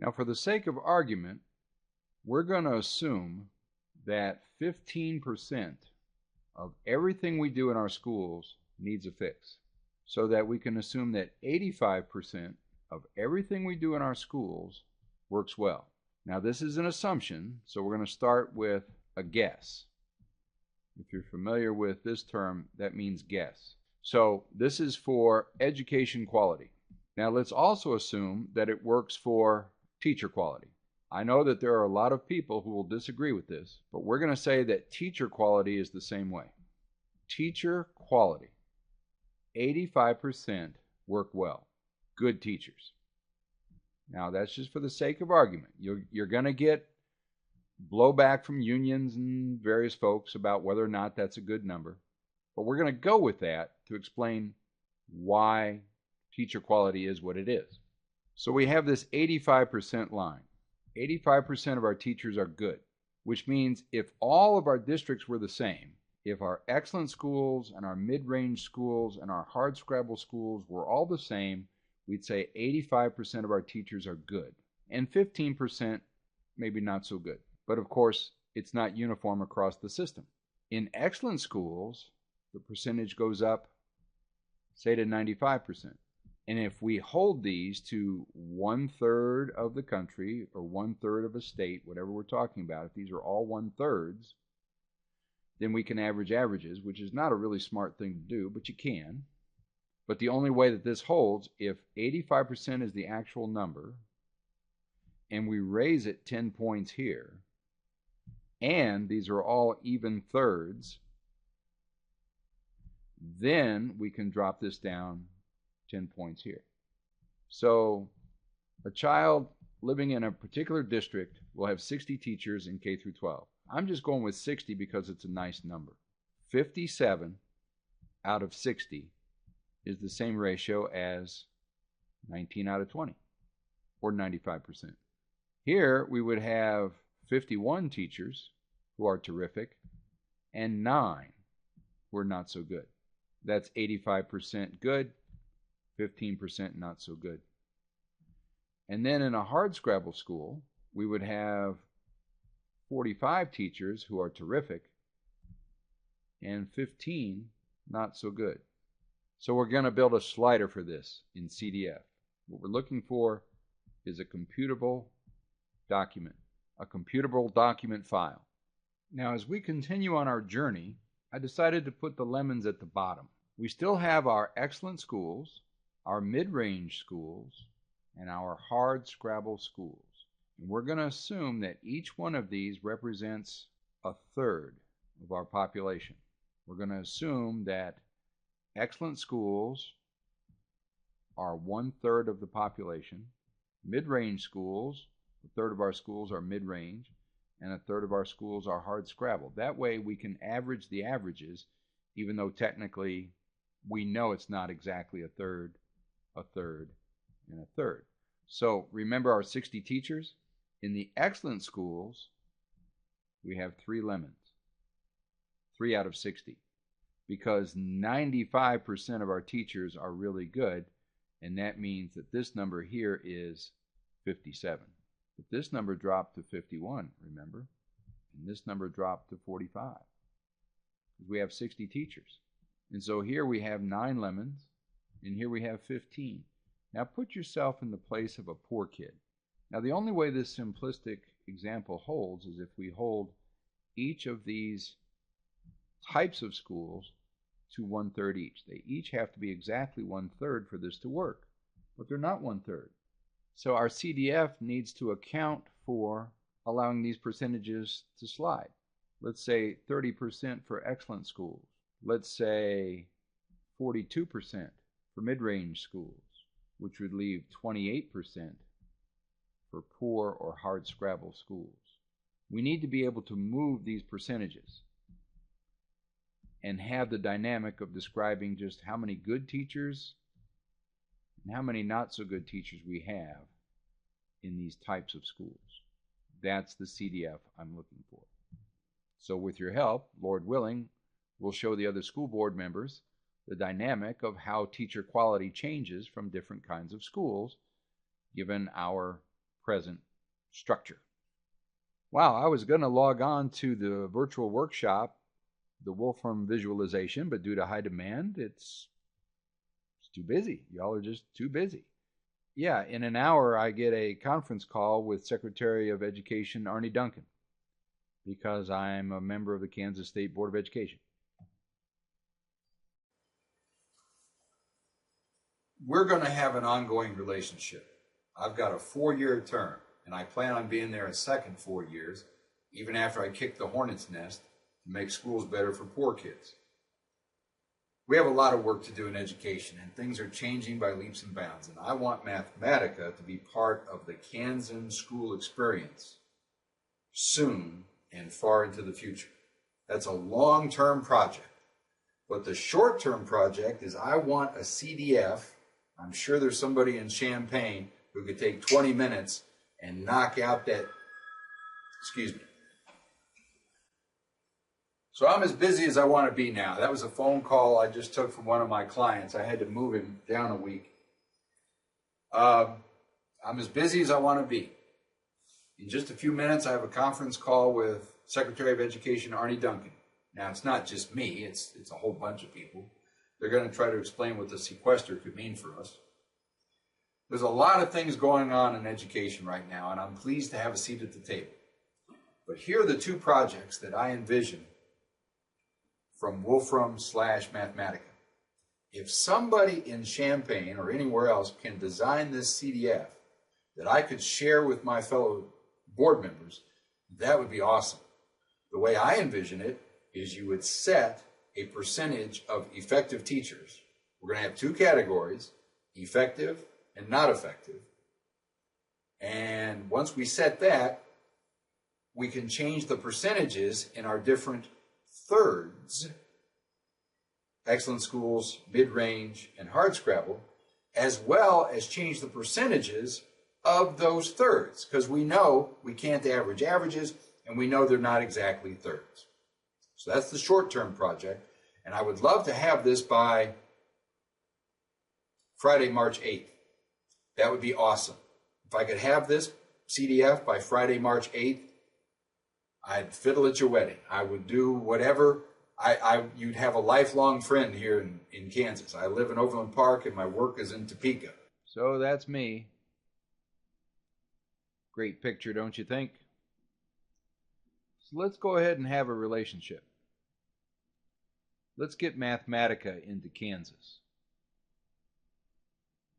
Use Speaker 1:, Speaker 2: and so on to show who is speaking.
Speaker 1: Now, for the sake of argument, we're going to assume that 15% of everything we do in our schools needs a fix, so that we can assume that 85% of everything we do in our schools works well. Now, this is an assumption, so we're going to start with a guess. If you're familiar with this term, that means guess. So this is for education quality. Now, let's also assume that it works for teacher quality. I know that there are a lot of people who will disagree with this, but we're going to say that teacher quality is the same way. Teacher quality, 85% work well. Good teachers. Now, that's just for the sake of argument. You're going to get blowback from unions and various folks about whether or not that's a good number. But we're going to go with that to explain why teacher quality is what it is. So we have this 85% line. 85% of our teachers are good, which means if all of our districts were the same, if our excellent schools and our mid-range schools and our hardscrabble schools were all the same, we'd say 85% of our teachers are good, and 15% maybe not so good. But of course, it's not uniform across the system. In excellent schools, the percentage goes up, say, to 95%. And if we hold these to 1/3 of the country or 1/3 of a state, whatever we're talking about, if these are all 1/3s, then we can average averages, which is not a really smart thing to do, but you can. But the only way that this holds, if 85% is the actual number, and we raise it 10 points here, and these are all even thirds, then we can drop this down 10 points here. So a child living in a particular district will have 60 teachers in K through 12. I'm just going with 60 because it's a nice number. 57 out of 60 is the same ratio as 19 out of 20, or 95%. Here we would have 51 teachers who are terrific and 9 who are not so good. That's 85% good, 15% not so good. And then in a hardscrabble school, we would have 45 teachers who are terrific and 15 not so good. So we're going to build a slider for this in CDF. What we're looking for is a computable document, a computable document file. Now, as we continue on our journey, I decided to put the lemons at the bottom. We still have our excellent schools, our mid-range schools, and our hardscrabble schools. And we're going to assume that each one of these represents 1/3 of our population. We're going to assume that excellent schools are 1/3 of the population. Mid-range schools, 1/3 of our schools are mid-range, and 1/3 of our schools are hardscrabble. That way we can average the averages, even though technically we know it's not exactly 1/3, 1/3, and 1/3. So remember our 60 teachers? In the excellent schools, we have 3 lemons, 3 out of 60, because 95% of our teachers are really good, and that means that this number here is 57. But this number dropped to 51, remember? And this number dropped to 45, because we have 60 teachers. And so here we have 9 lemons, and here we have 15. Now put yourself in the place of a poor kid. Now the only way this simplistic example holds is if we hold each of these types of schools to 1/3 each. They each have to be exactly 1/3 for this to work, but they're not 1/3. So our CDF needs to account for allowing these percentages to slide. Let's say 30% for excellent schools. Let's say 42% for mid-range schools, which would leave 28% for poor or hardscrabble schools. We need to be able to move these percentages and have the dynamic of describing just how many good teachers and how many not so good teachers we have in these types of schools. That's the CDF I'm looking for. So with your help, Lord willing, we'll show the other school board members the dynamic of how teacher quality changes from different kinds of schools, given our present structure. Wow, I was going to log on to the virtual workshop, the Wolfram visualization, but due to high demand, it's too busy. Y'all are just too busy. Yeah, in an hour, I get a conference call with Secretary of Education Arne Duncan because I'm a member of the Kansas State Board of Education. We're going to have an ongoing relationship. I've got a 4-year term, and I plan on being there a second 4 years, even after I kick the hornet's nest to make schools better for poor kids. We have a lot of work to do in education, and things are changing by leaps and bounds, and I want Mathematica to be part of the Kansas school experience soon and far into the future. That's a long-term project. But the short-term project is I want a CDF. I'm sure there's somebody in Champaign who could take 20 minutes and knock out that, excuse me. So I'm as busy as I want to be now. That was a phone call I just took from one of my clients. I had to move him down a week. I'm as busy as I want to be. In just a few minutes, I have a conference call with Secretary of Education Arne Duncan. Now, it's not just me. It's a whole bunch of people. They're going to try to explain what the sequester could mean for us. There's a lot of things going on in education right now, and I'm pleased to have a seat at the table. But here are the two projects that I envision from Wolfram/Mathematica. If somebody in Champaign or anywhere else can design this CDF that I could share with my fellow board members, that would be awesome. The way I envision it is you would set a percentage of effective teachers. We're going to have two categories, effective and not effective. And once we set that, we can change the percentages in our different thirds, excellent schools, mid-range, and hardscrabble, as well as change the percentages of those thirds, because we know we can't average averages, and we know they're not exactly thirds. So that's the short-term project, and I would love to have this by Friday, March 8th. That would be awesome. If I could have this CDF by Friday, March 8th, I'd fiddle at your wedding. I would do whatever. You'd have a lifelong friend here in Kansas. I live in Overland Park, and my work is in Topeka. So that's me. Great picture, don't you think? So let's go ahead and have a relationship. Let's get Mathematica into Kansas.